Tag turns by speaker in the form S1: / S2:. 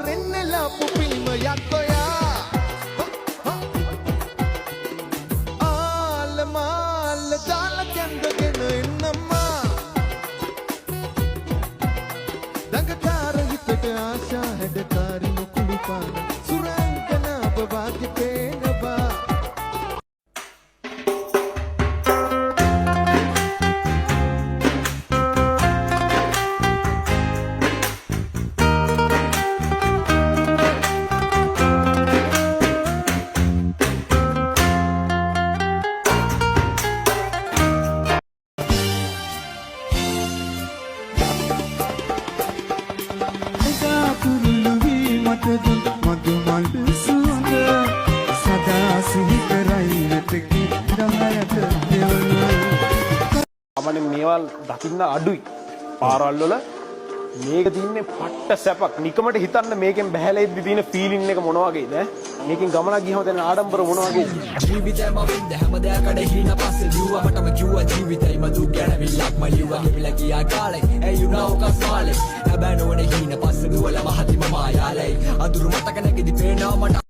S1: renella pupilma yakkoya all mal dala kendagena innamma dangakara hitate aasha hedakari mukulupana surankana babagye peenaba
S2: අපනේ මේවල් දකින්න අඩුයි පාරවල් වල මේක තින්නේ පට්ට සැපක් නිකමට හිතන්න මේකෙන් බහැලා ඉද්දි තියෙන ෆීලිං එක මොන වගේද මේකෙන් ගමනක් ගියම දැන් ආඩම්බර මොන වගේද
S3: ජීවිතේම වින්ද හැමදේකට හින පස්සේ ජීවමටම කිව්වා ජීවිතේම දුක් ගැනවිල්ලක් මලියුවා කිපිලා ගියා කාලේ ඒ යුනා උකස්වාලේ හැබැයි නොවනේ හින පස්සේ දුවල මහතිම මායාලේ අඳුරු මතක නැගිදි පේනවා මට